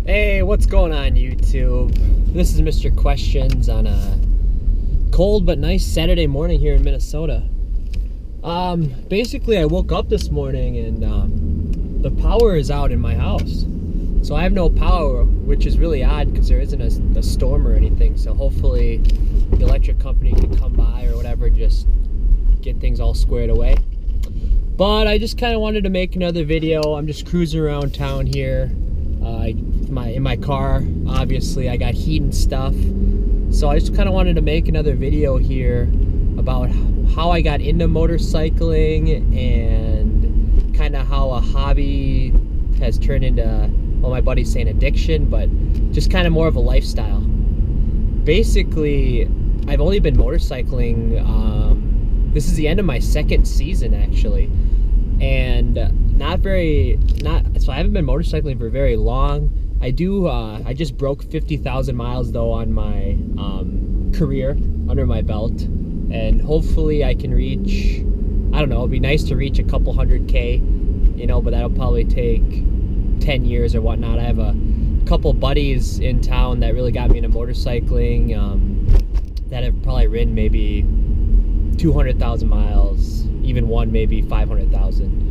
Hey, what's going on, YouTube? This is Mr. Questions on a cold but nice Saturday morning here in Minnesota. Basically, I woke up this morning and the power is out in my house. So I have no power, which is really odd because there isn't a storm or anything. So hopefully the electric company can come by or whatever, just get things all squared away. But I just kind of wanted to make another video. I'm just cruising around town here. In my car, obviously I got heat and stuff, so I just kind of wanted to make another video here about how I got into motorcycling and kind of how a hobby has turned into, well, my buddy's saying addiction, but just kind of more of a lifestyle. Basically, I've only been motorcycling, this is the end of my second season actually, and so I haven't been motorcycling for very long. I just broke 50,000 miles though on my career under my belt, and hopefully I can reach, I don't know, it'd be nice to reach a couple 100K, you know, but that'll probably take 10 years or whatnot. I have a couple buddies in town that really got me into motorcycling, that have probably ridden maybe 200,000 miles, even one maybe 500,000.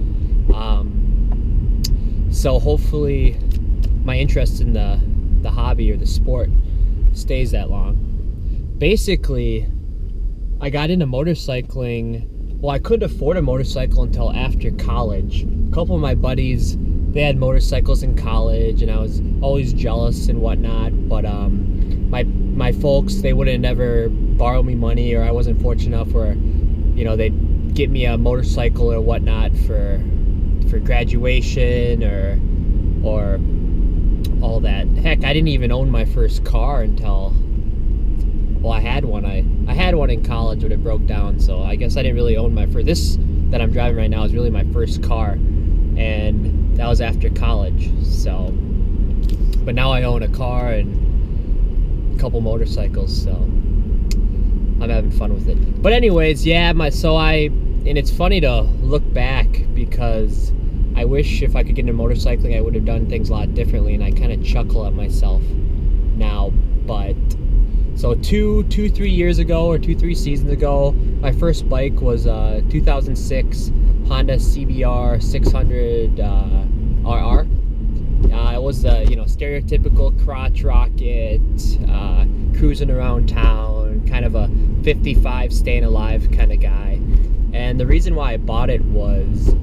So hopefully my interest in the hobby or the sport stays that long. Basically, I got into motorcycling, well, I couldn't afford a motorcycle until after college. A couple of my buddies, they had motorcycles in college, and I was always jealous and whatnot, but my folks, they wouldn't never borrow me money, or I wasn't fortunate enough where, you know, they'd get me a motorcycle or whatnot for graduation or all that. Heck, I didn't even own my first car until, well, I had one. I had one in college, but it broke down, so I guess I didn't really own my first. This that I'm driving right now is really my first car, and that was after college. So, but now I own a car and a couple motorcycles, so I'm having fun with it. But anyways, yeah, and it's funny to look back because I wish if I could get into motorcycling, I would have done things a lot differently, and I kind of chuckle at myself now. But so 3 years ago, or 3 seasons ago, my first bike was a 2006 Honda CBR 600 RR. It was a, you know, stereotypical crotch rocket, cruising around town, kind of a 55 staying alive kind of guy. And the reason why I bought it was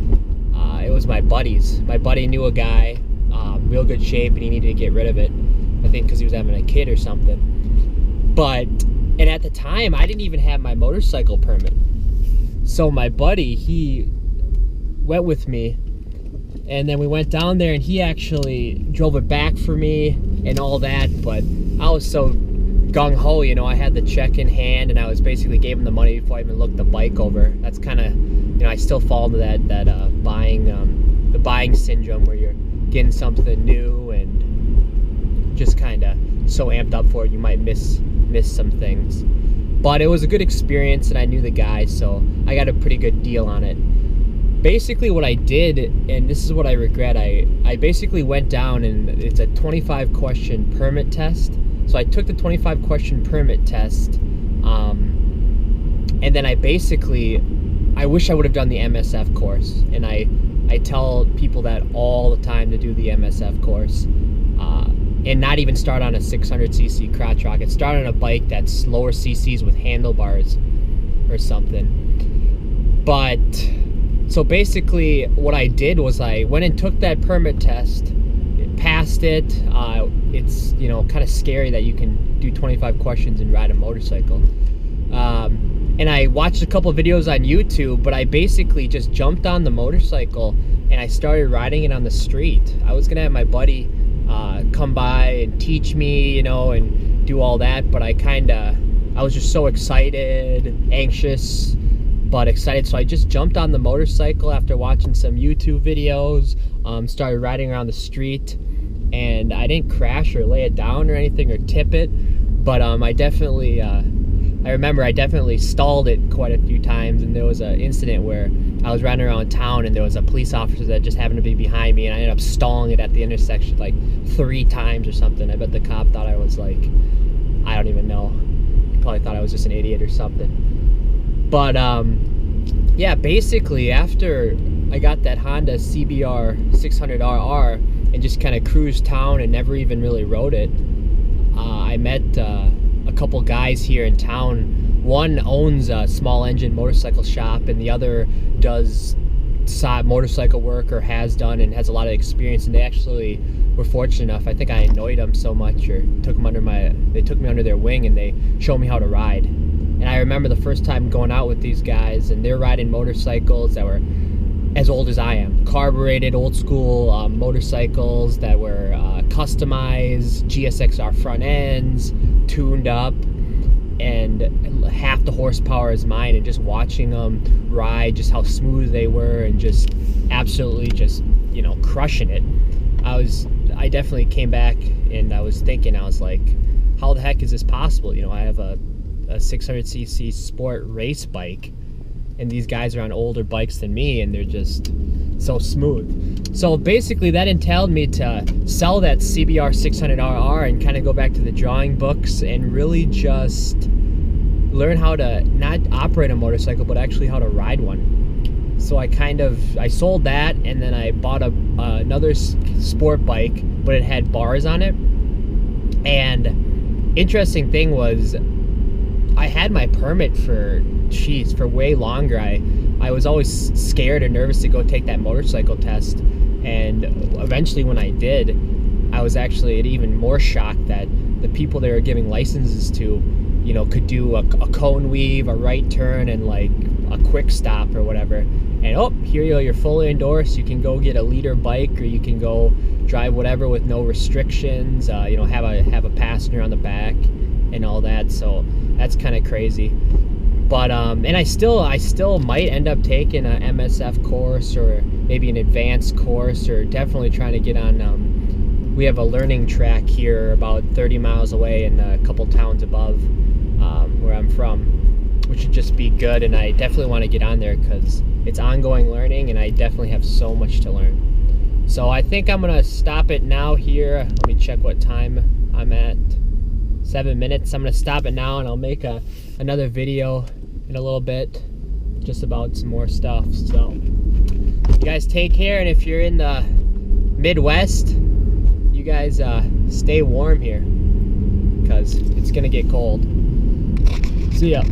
it was my buddy's. My buddy knew a guy, real good shape, and he needed to get rid of it. I think because he was having a kid or something. And at the time, I didn't even have my motorcycle permit. So my buddy, he went with me, and then we went down there, and he actually drove it back for me and all that. But I was so gung-ho, you know, I had the check in hand, and I was basically gave him the money before I even looked the bike over. That's kind of, you know, I still fall into that the buying syndrome where you're getting something new and just kind of so amped up for it you might miss some things. But it was a good experience, and I knew the guy, so I got a pretty good deal on it. Basically what I did, and this is what I regret, I basically went down, and it's a 25 question permit test. So I took the 25 question permit test, and then I wish I would have done the MSF course, and I tell people that all the time to do the MSF course, and not even start on a 600cc crotch rocket. Start on a bike that's lower CCs with handlebars or something. But so basically what I did was I went and took that permit test, passed it. It's, you know, kind of scary that you can do 25 questions and ride a motorcycle. And I watched a couple videos on YouTube, but I basically just jumped on the motorcycle and I started riding it on the street. I was gonna have my buddy come by and teach me, you know, and do all that, but I was just so excited, anxious, but excited. So I just jumped on the motorcycle after watching some YouTube videos, started riding around the street, and I didn't crash or lay it down or anything or tip it, but I remember I definitely stalled it quite a few times, and there was an incident where I was riding around town and there was a police officer that just happened to be behind me, and I ended up stalling it at the intersection like 3 times or something. I bet the cop thought I was like, I don't even know. He probably thought I was just an idiot or something. But yeah, basically after I got that Honda CBR 600RR and just kind of cruised town and never even really rode it, I met a couple guys here in town. One owns a small engine motorcycle shop, and the other does motorcycle work, or has done, and has a lot of experience. And they actually were fortunate enough, I think I annoyed them so much, or they took me under their wing, and they showed me how to ride. And I remember the first time going out with these guys, and they're riding motorcycles that were as old as I am, carbureted, old school motorcycles that were customized, GSXR front ends, tuned up, and half the horsepower is mine. And just watching them ride, just how smooth they were, and just absolutely just, you know, crushing it. I definitely came back and I was thinking, I was like, how the heck is this possible? You know, I have a 600cc sport race bike, and these guys are on older bikes than me, and they're just so smooth. So basically that entailed me to sell that CBR 600RR and kind of go back to the drawing books and really just learn how to not operate a motorcycle, but actually how to ride one. So I sold that, and then I bought another sport bike, but it had bars on it. And interesting thing was, I had my permit for way longer. I was always scared or nervous to go take that motorcycle test, and eventually when I did, I was actually even more shocked that the people they were giving licenses to, you know, could do a cone weave, a right turn, and like a quick stop or whatever. And oh, here you go, you're fully endorsed. You can go get a liter bike, or you can go drive whatever with no restrictions. You know, have a passenger on the back and all that. So that's kind of crazy. But and I still might end up taking a MSF course, or maybe an advanced course, or definitely trying to get on. We have a learning track here about 30 miles away in a couple towns above where I'm from, which would just be good. And I definitely want to get on there because it's ongoing learning, and I definitely have so much to learn. So I think I'm gonna stop it now here. Let me check what time I'm at. 7 minutes. I'm gonna stop it now, and I'll make another video in a little bit just about some more stuff. So you guys take care, and if you're in the Midwest, you guys stay warm here because it's gonna get cold. See ya.